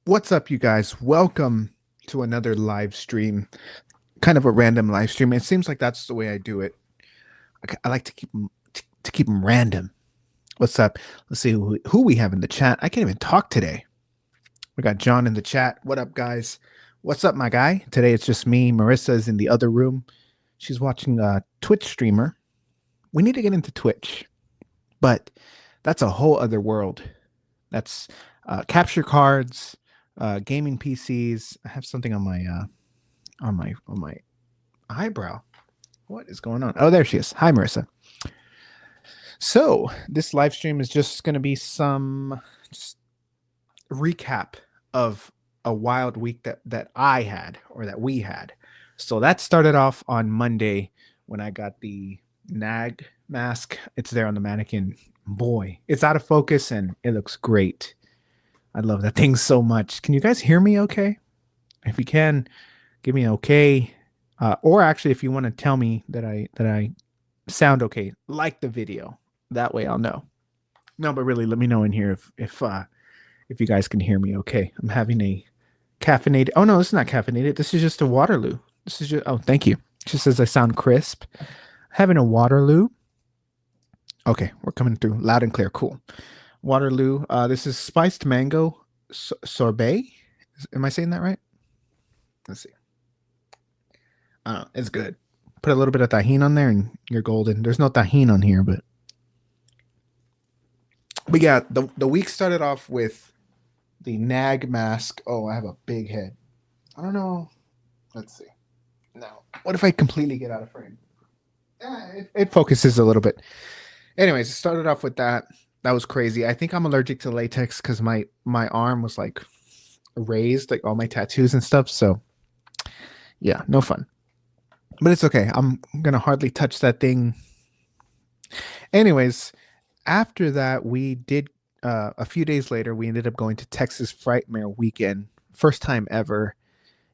What's up, you guys? Welcome to another live stream, kind of a random live stream. It seems like that's the way I do it. I like to keep them random. What's up? Let's see who we have in the chat. I can't even talk today. We got John in the chat. What up, guys? What's up, my guy? Today it's just me. Marissa is in the other room. She's watching a Twitch streamer. We need to get into Twitch, but that's a whole other world. That's capture cards, gaming PCs. I have something on my eyebrow. What is going on? Oh, there she is. Hi, Marissa. So this live stream is just going to be some just recap of a wild week that I had or that we had. So that started off on Monday when I got the nag mask. It's there on the mannequin. Boy, it's out of focus and it looks great. I love that thing so much. Can you guys hear me okay? If you can, give me an okay. Or actually, if you want to tell me that I sound okay, like the video. That way I'll know. No, but really, let me know in here if you guys can hear me okay. I'm having a caffeinated. Oh no, this is not caffeinated. This is just a Waterloo. This is just. Oh, thank you. It just says I sound crisp. Having a Waterloo. Okay, we're coming through loud and clear. Cool. Waterloo. This is spiced mango sorbet. Am I saying that right? Let's see. It's good. Put a little bit of tahini on there and you're golden. There's no tahini on here, but we got the week started off with the nag mask. Oh, I have a big head. I don't know. Let's see. Now, what if I completely get out of frame? It focuses a little bit. Anyways, it started off with that. That was crazy. I think I'm allergic to latex because my arm was like raised, like all my tattoos and stuff. So yeah, no fun. But it's okay. I'm gonna hardly touch that thing. Anyways, after that, we did a few days later, we ended up going to Texas Frightmare weekend. First time ever.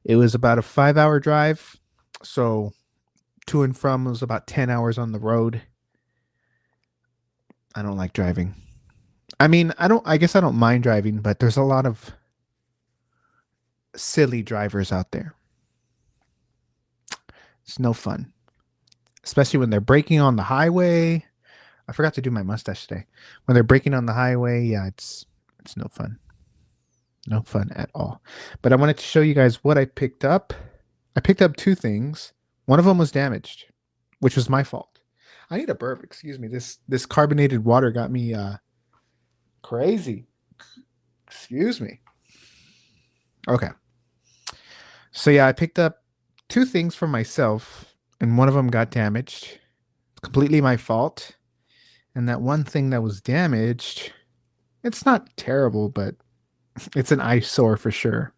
It was about a 5-hour drive. So to and from was about 10 hours on the road. I don't like driving. I mean, I guess I don't mind driving, but there's a lot of silly drivers out there. It's no fun, especially when they're braking on the highway. I forgot to do my mustache today. When they're braking on the highway, yeah, it's no fun. No fun at all. But I wanted to show you guys what I picked up. I picked up two things. One of them was damaged, which was my fault. I need a burp. Excuse me. This carbonated water got me crazy. Excuse me. Okay. So yeah, I picked up two things for myself, and one of them got damaged. Completely my fault. And that one thing that was damaged, it's not terrible, but it's an eyesore for sure.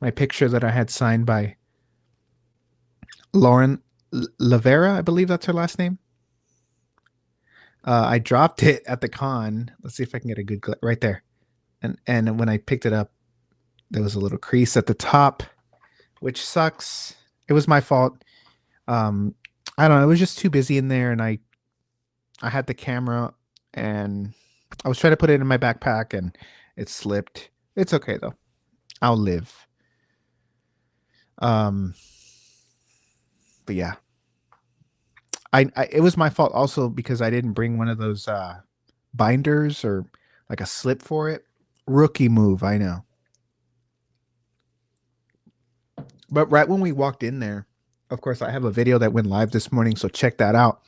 My picture that I had signed by Lauren Lavera, I believe that's her last name. I dropped it at the con. Let's see if I can get a good right there. And when I picked it up, there was a little crease at the top, which sucks. It was my fault. I don't know. It was just too busy in there, and I had the camera, and I was trying to put it in my backpack, and it slipped. It's okay though. I'll live. But yeah, I it was my fault also because I didn't bring one of those binders or like a slip for it. Rookie move, I know. But right when we walked in there, of course, I have a video that went live this morning, so check that out.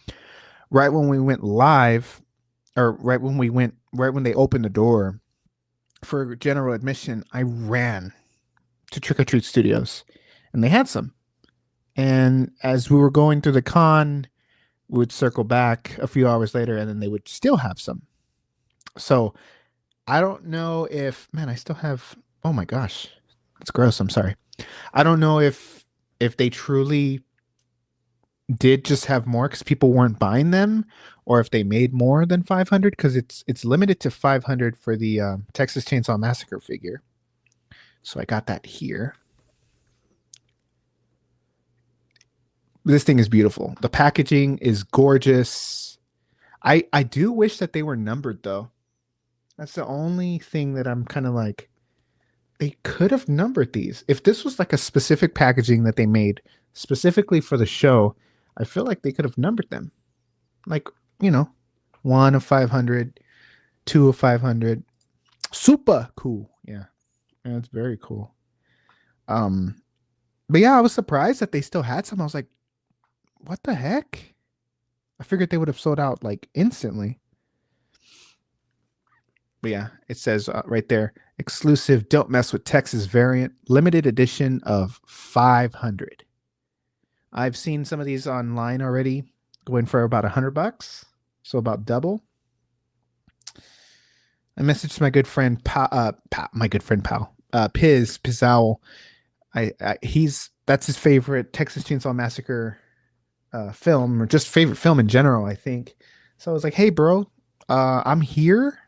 Right when we went live, or right when they opened the door for general admission, I ran to Trick or Treat Studios, and they had some. And as we were going through the con, we would circle back a few hours later, and then they would still have some. So I don't know if, man, I still have. Oh my gosh, that's gross. I'm sorry. I don't know if they truly did just have more because people weren't buying them, or if they made more than 500 because it's limited to 500 for the Texas Chainsaw Massacre figure. So I got that here. This thing is beautiful. The packaging is gorgeous. I do wish that they were numbered though. That's the only thing that I'm kind of like, they could have numbered these. If this was like a specific packaging that they made specifically for the show, I feel like they could have numbered them. Like, you know, 1 of 500, 2 of 500. Super cool. Yeah. Yeah, it's very cool. Um, but yeah, I was surprised that they still had some. I was like, what the heck? I figured they would have sold out like instantly. But yeah, it says right there, exclusive Don't Mess with Texas variant, limited edition of 500. I've seen some of these online already, going for about $100, so about double. I messaged my good friend my good friend Pal, Pizowl. He's that's his favorite Texas Chainsaw Massacre film, or just favorite film in general, I think. So I was like, hey, bro, I'm here,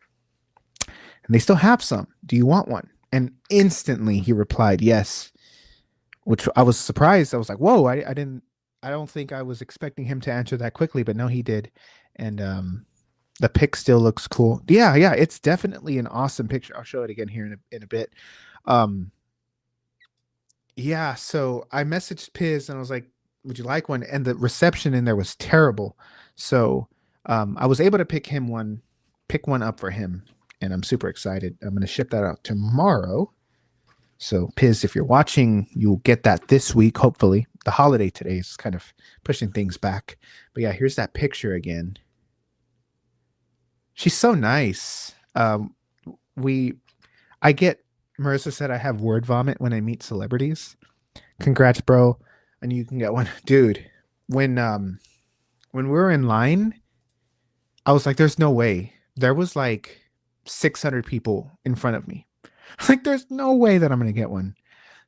and they still have some. Do you want one? And instantly he replied, yes, which I was surprised. I was like, whoa, I don't think I was expecting him to answer that quickly, but no, he did. And the pic still looks cool. Yeah, yeah, it's definitely an awesome picture. I'll show it again here in a bit. Um, yeah, so I messaged Piz and I was like, would you like one? And the reception in there was terrible. So I was able to pick one up for him, and I'm super excited. I'm gonna ship that out tomorrow. So Piz, if you're watching, you'll get that this week, hopefully. The holiday today is kind of pushing things back. But yeah, here's that picture again. She's so nice. We I get Marissa said I have word vomit when I meet celebrities. Congrats, bro. And you can get one. Dude, when we were in line, I was like, there's no way. There was like 600 people in front of me. Like, there's no way that I'm gonna get one.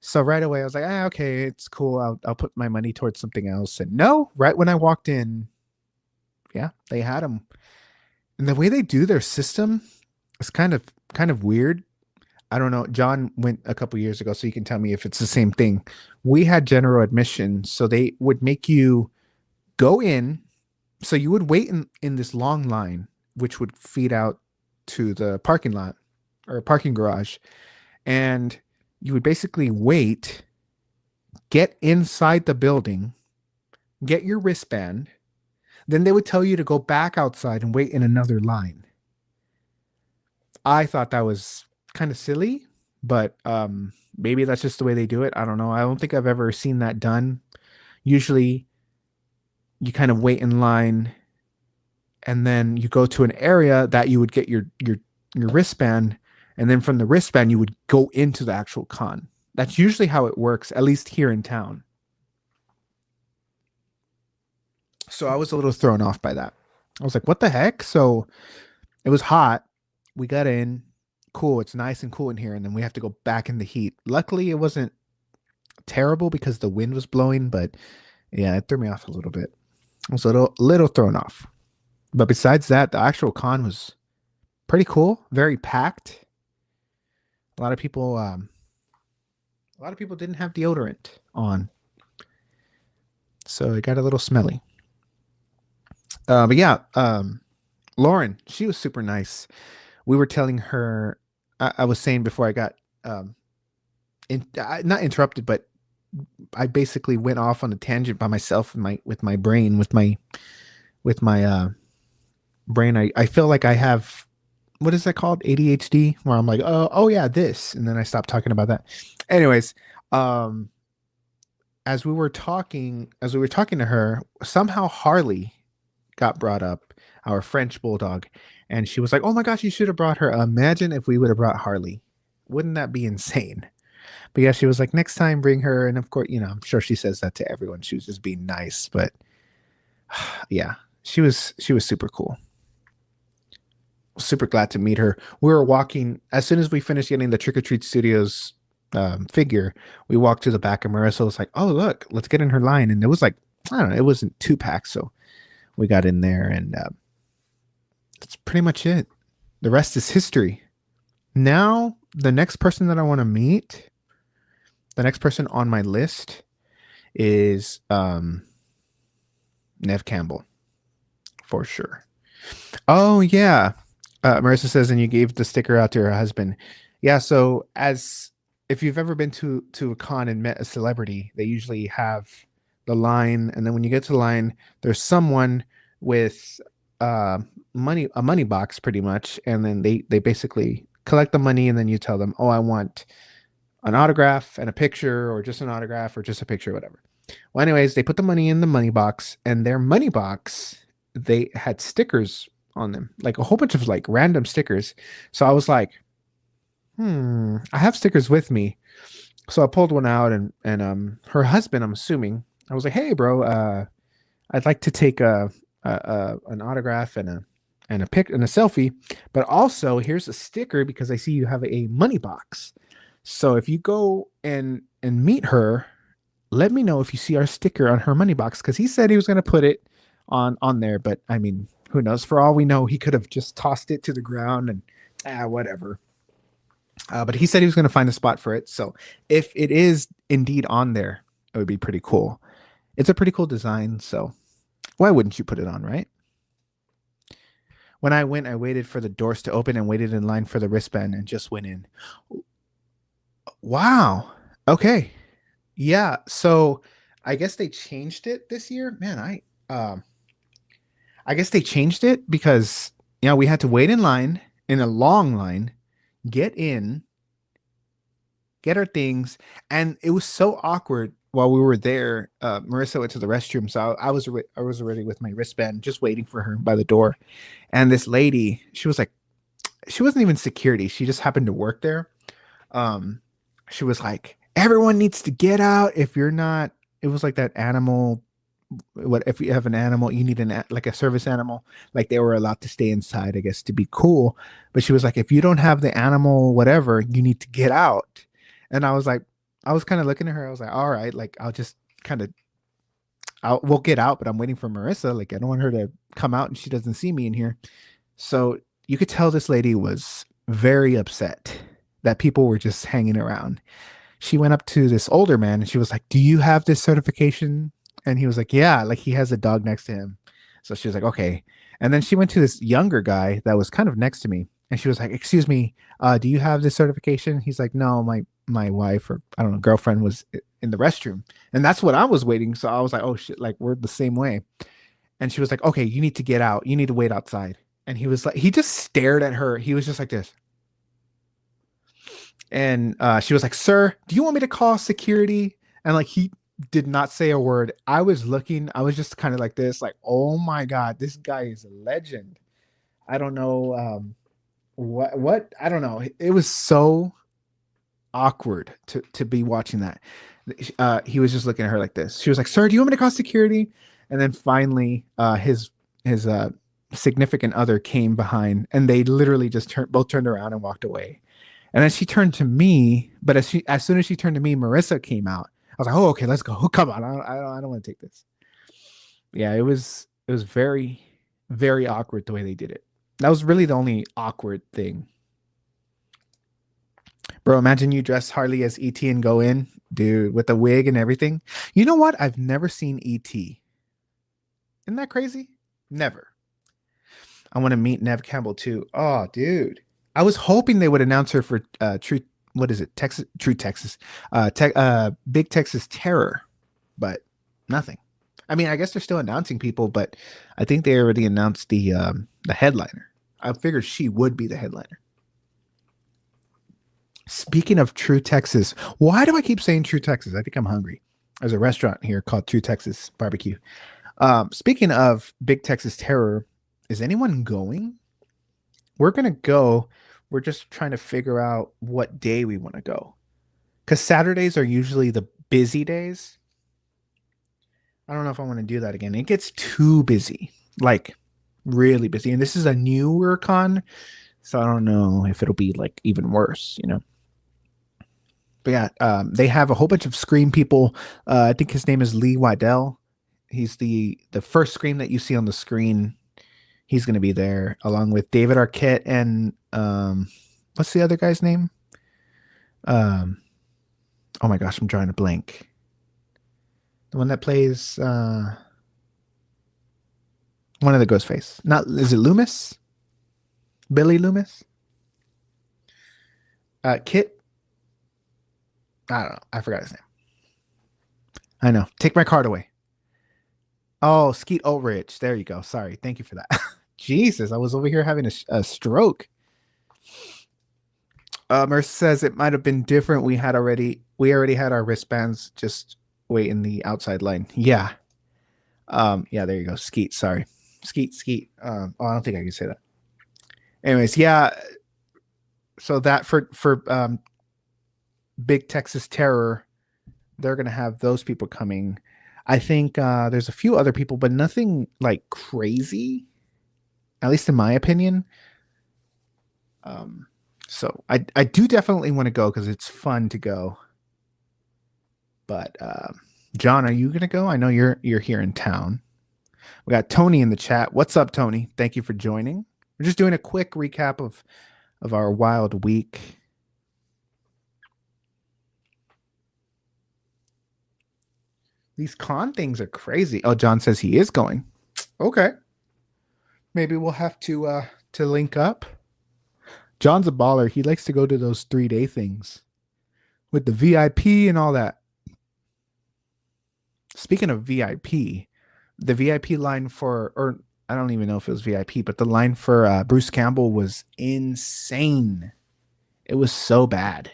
So right away, I was like, okay, it's cool. I'll put my money towards something else. And no, right when I walked in, yeah, they had them. And the way they do their system is kind of weird. I don't know. John went a couple years ago, so you can tell me if it's the same thing. We had general admission, so they would make you go in. So you would wait in this long line, which would feed out to the parking lot or parking garage. And you would basically wait, get inside the building, get your wristband. Then they would tell you to go back outside and wait in another line. I thought that was kind of silly, but maybe that's just the way they do it. I don't know. I don't think I've ever seen that done. Usually, you kind of wait in line, and then you go to an area that you would get your wristband, and then from the wristband you would go into the actual con. That's usually how it works, at least here in town. So I was a little thrown off by that. I was like, what the heck? So it was hot. We got in. Cool. It's nice and cool in here. And then we have to go back in the heat. Luckily, it wasn't terrible because the wind was blowing, but yeah, it threw me off a little bit. I was a little thrown off. But besides that, the actual con was pretty cool. Very packed. A lot of people didn't have deodorant on. So it got a little smelly. But yeah, Lauren, she was super nice. We were telling her, I was saying before I got not interrupted, but I basically went off on a tangent by myself with my brain, with my brain. I feel like I have, what is that called? ADHD, where I'm like, oh yeah, this, and then I stopped talking about that. Anyways, as we were talking to her, somehow Harley got brought up, our French bulldog, and she was like, "Oh my gosh, you should have brought her." Imagine if we would have brought Harley. Wouldn't that be insane? But yeah, she was like, "Next time, bring her." And of course, I'm sure she says that to everyone. She was just being nice, but yeah, she was super cool. Super glad to meet her. We were walking as soon as we finished getting the Trick or Treat Studios figure. We walked to the back, and Marissa was like, "Oh look, let's get in her line." And it was like, I don't know, it wasn't 2 packs, so we got in there, and that's pretty much it. The rest is history. Now, the next person that I want to meet, the next person on my list is Nev Campbell, for sure. Oh yeah, Marissa says, and you gave the sticker out to her husband. Yeah, so as if you've ever been to a con and met a celebrity, they usually have the line, and then when you get to the line, there's someone with uh money, a money box pretty much, and then they basically collect the money, and then you tell them, "Oh, I want an autograph and a picture, or just an autograph, or just a picture, whatever." Well, anyways, they put the money in the money box, and their money box, they had stickers on them, like a whole bunch of like random stickers. So I was like, I have stickers with me. So I pulled one out, and her husband, I'm assuming, I was like, "Hey, bro, I'd like to take a an autograph and a pic and a selfie, but also here's a sticker because I see you have a money box. So if you go and meet her, let me know if you see our sticker on her money box, because he said he was going to put it on there, but I mean, who knows? For all we know, he could have just tossed it to the ground and whatever. But he said he was going to find a spot for it. So if it is indeed on there, it would be pretty cool. It's a pretty cool design. So why wouldn't you put it on, right? When I went, I waited for the doors to open and waited in line for the wristband and just went in. Wow. Okay. Yeah. So I guess they changed it this year. Man, I guess they changed it because we had to wait in line, in a long line, get in, get our things, and it was so awkward while we were there. Marissa went to the restroom, so I was already with my wristband, just waiting for her by the door. And this lady, she wasn't even security; she just happened to work there. Um, she was like, "Everyone needs to get out. If you're not," it was like that animal. What if you have an animal? You need like a service animal. Like they were allowed to stay inside, I guess, to be cool. But she was like, if you don't have the animal, whatever, you need to get out. And I was like, I was kind of looking at her. I was like, all right, like I'll just kind of, we'll get out. But I'm waiting for Marissa. Like I don't want her to come out and she doesn't see me in here. So you could tell this lady was very upset that people were just hanging around. She went up to this older man and she was like, "Do you have this certification?" And he was like, "Yeah," like he has a dog next to him. So she was like, "Okay." And then she went to this younger guy that was kind of next to me, and she was like, "Excuse me, do you have this certification?" He's like, "No, my wife, or I don't know, girlfriend was in the restroom." And that's what I was waiting. So I was like, "Oh shit, like we're the same way." And she was like, "Okay, you need to get out. You need to wait outside." And he was like, he just stared at her. He was just like this. And she was like, "Sir, do you want me to call security?" And like he did not say a word. I was looking, I was just kind of like this, like, "Oh my God, this guy is a legend." I don't know what I don't know. It was so awkward to be watching that. He was just looking at her like this. She was like, "Sir, do you want me to call security?" And then finally, his significant other came behind, and they literally just both turned around and walked away. And then she turned to me, but as soon as she turned to me, Marissa came out. I was like, "Oh, okay, let's go." Come on, I don't want to take this. Yeah, it was very very awkward the way they did it. That was really the only awkward thing. Bro, imagine you dress Harley as ET and go in, dude, with the wig and everything. You know what? I've never seen ET. Isn't that crazy? Never. I want to meet Nev Campbell too. Oh, dude. I was hoping they would announce her for True. What is it? Texas, True Texas, Big Texas Terror, but nothing. I mean, I guess they're still announcing people, but I think they already announced the headliner. I figured she would be the headliner. Speaking of True Texas, why do I keep saying True Texas? I think I'm hungry. There's a restaurant here called True Texas Barbecue. Speaking of Big Texas Terror, is anyone going? We're gonna go. We're just trying to figure out what day we want to go. Because Saturdays are usually the busy days. I don't know if I want to do that again. It gets too busy, like really busy. And this is a newer con, so I don't know if it'll be like even worse. But yeah, they have a whole bunch of Scream people. I think his name is Lee Wydell. He's the first Scream that you see on the screen. He's going to be there along with David Arquette and what's the other guy's name? Um, oh my gosh, I'm drawing a blank. The one that plays one of the Ghostface. Not is it Loomis? Billy Loomis? Kit. I don't know. I forgot his name. I know. Take my card away. Oh, Skeet Ulrich. There you go. Sorry. Thank you for that. Jesus, I was over here having a stroke. Mercer says it might have been different. We already had our wristbands. Just wait in the outside line. Yeah. Yeah. There you go. Skeet. Sorry. Skeet. Skeet. I don't think I can say that. Anyways, yeah. So that for Big Texas Terror, they're gonna have those people coming. I think there's a few other people, but nothing like crazy, at least in my opinion. Um, so I do definitely want to go because it's fun to go. But John, are you gonna go? I know you're here in town. We got Tony in the chat. What's up, Tony? Thank you for joining. We're just doing a quick recap of our wild week. These con things are crazy. Oh, John says he is going. Okay. Maybe we'll have to link up. John's a baller. He likes to go to those 3-day things with the VIP and all that. Speaking of VIP, the VIP line or I don't even know if it was VIP, but the line for Bruce Campbell was insane. It was so bad.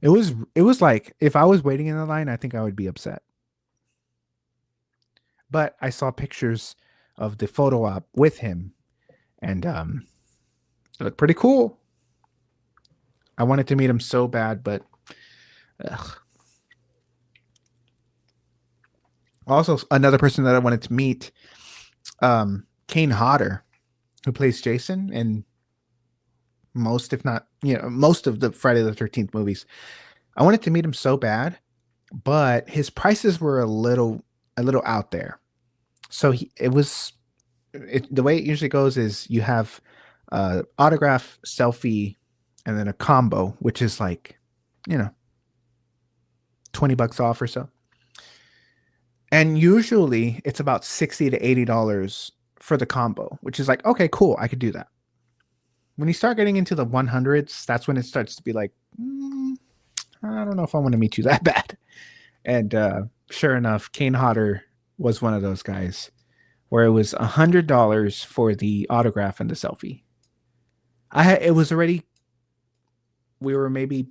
It was like if I was waiting in the line, I think I would be upset. But I saw pictures of the photo op with him, and it looked pretty cool. I wanted to meet him so bad, but ugh. Also, another person that I wanted to meet, Kane Hodder, who plays Jason in most, if not, most of the Friday the 13th movies. I wanted to meet him so bad, but his prices were a little out there. So the way it usually goes is you have autograph, selfie, and then a combo, which is like, $20 off or so. And usually it's about $60 to $80 for the combo, which is like, okay, cool, I could do that. When you start getting into the 100s, that's when it starts to be like, I don't know if I want to meet you that bad. And sure enough, Kane Hodder was one of those guys where it was $100 for the autograph and the selfie. We were maybe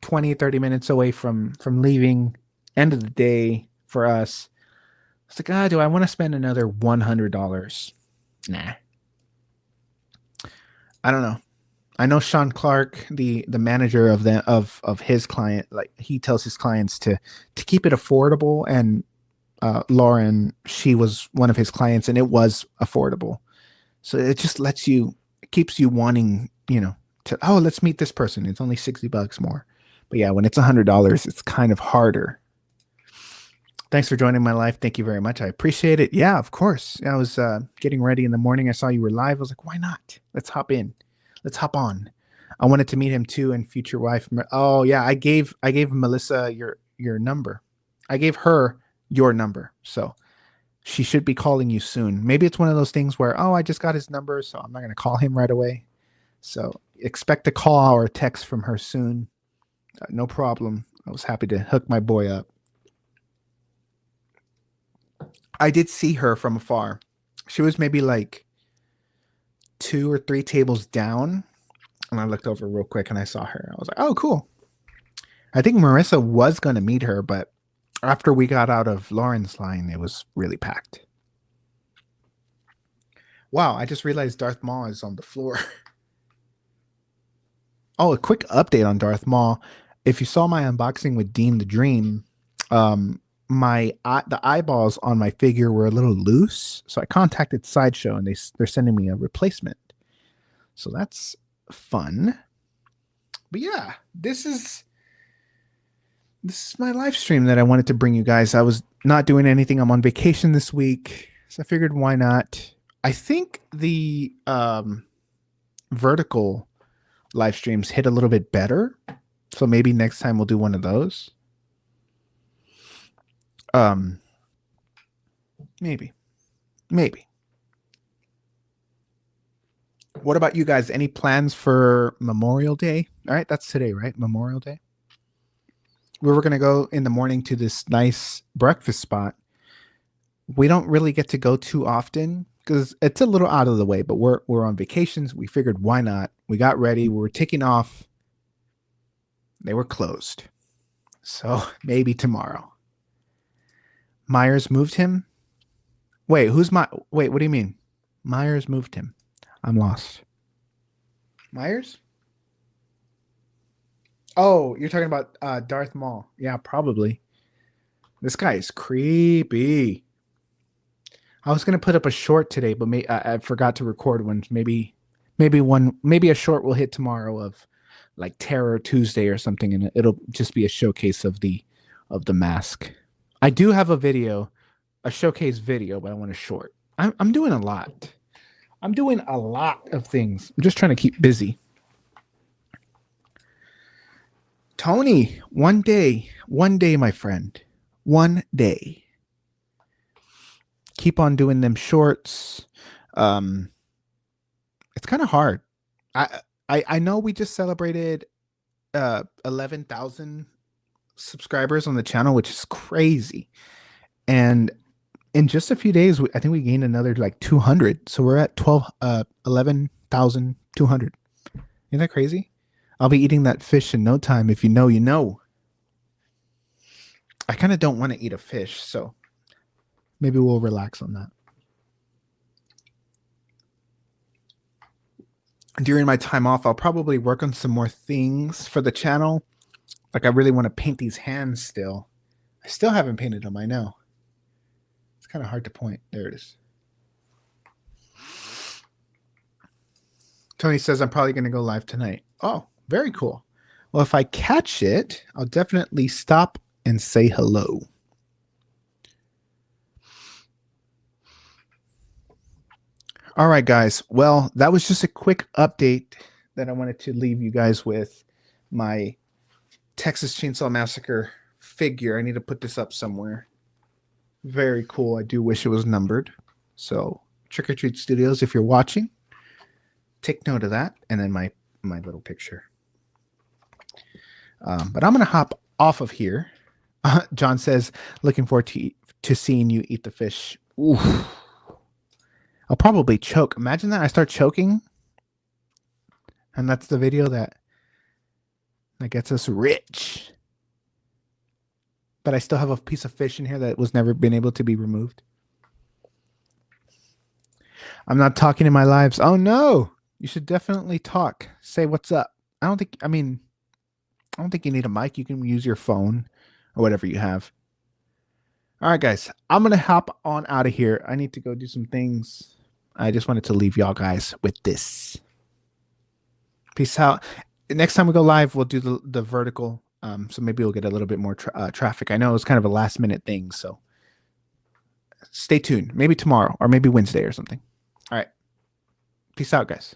20, 30 minutes away from leaving, end of the day for us. It's like, do I want to spend another $100? Nah. I don't know. I know Sean Clark, the manager of his client, like he tells his clients to keep it affordable, and Lauren, she was one of his clients, and it was affordable. So it just keeps you wanting, let's meet this person. It's only $60 more. But yeah, when it's $100, it's kind of harder. Thanks for joining my live. Thank you very much. I appreciate it. Yeah, of course. I was getting ready in the morning. I saw you were live. I was like, why not? Let's hop in. Let's hop on. I wanted to meet him too, and future wife. Oh yeah, I gave Melissa your number. I gave her your number, so she should be calling you soon. Maybe it's one of those things where, I just got his number, so I'm not going to call him right away. So expect a call or a text from her soon. No problem. I was happy to hook my boy up. I did see her from afar. She was maybe like 2 or 3 tables down, and I looked over real quick and I saw her. I was like, oh, cool. I think Marissa was going to meet her, but after we got out of Lauren's line, it was really packed. Wow, I just realized Darth Maul is on the floor. Oh, a quick update on Darth Maul. If you saw my unboxing with Dean the Dream, the eyeballs on my figure were a little loose, so I contacted Sideshow, and they're sending me a replacement. So that's fun. But yeah, this is my live stream that I wanted to bring you guys. I was not doing anything. I'm on vacation this week, so I figured why not. I think the vertical live streams hit a little bit better, so maybe next time we'll do one of those. Maybe. What about you guys? Any plans for Memorial Day? All right, that's today, right? Memorial Day. We were going to go in the morning to this nice breakfast spot. We don't really get to go too often because it's a little out of the way, but we're on vacations. We figured why not? We got ready. We were taking off. They were closed. So maybe tomorrow. Myers moved him. Wait, wait, what do you mean? Myers moved him. I'm lost. Myers? Oh, you're talking about Darth Maul. Yeah, probably. This guy is creepy. I was gonna put up a short today, but I forgot to record one. Maybe a short will hit tomorrow of like Terror Tuesday or something, and it'll just be a showcase of the mask. I do have a video, a showcase video, but I want a short. I'm doing a lot. I'm doing a lot of things. I'm just trying to keep busy. Tony, one day, my friend, one day. Keep on doing them shorts. Um, it's kind of hard. I know we just celebrated 11,000 subscribers on the channel, which is crazy. And in just a few days, I think we gained another like 200. So we're at 11,200. Isn't that crazy? I'll be eating that fish in no time. If you know, you know. I kind of don't want to eat a fish, so maybe we'll relax on that. During my time off, I'll probably work on some more things for the channel. Like I really want to paint these hands still. I still haven't painted them, I know. It's kind of hard to point. There it is. Tony says I'm probably going to go live tonight. Oh, very cool. Well, if I catch it, I'll definitely stop and say hello. All right, guys. Well, that was just a quick update that I wanted to leave you guys with. My Texas Chainsaw Massacre figure. I need to put this up somewhere. Very cool. I do wish it was numbered. So, Trick or Treat Studios, if you're watching, take note of that. And then my little picture. But I'm going to hop off of here. John says, looking forward to seeing you eat the fish. Oof. I'll probably choke. Imagine that I start choking. And that's the video that gets us rich. But I still have a piece of fish in here that was never been able to be removed. I'm not talking in my lives. Oh no. You should definitely talk. Say what's up. I don't think you need a mic. You can use your phone or whatever you have. All right, guys. I'm going to hop on out of here. I need to go do some things. I just wanted to leave y'all guys with this. Peace out. Next time we go live, we'll do the vertical. So maybe we'll get a little bit more traffic. I know it was kind of a last minute thing. So stay tuned. Maybe tomorrow or maybe Wednesday or something. All right. Peace out, guys.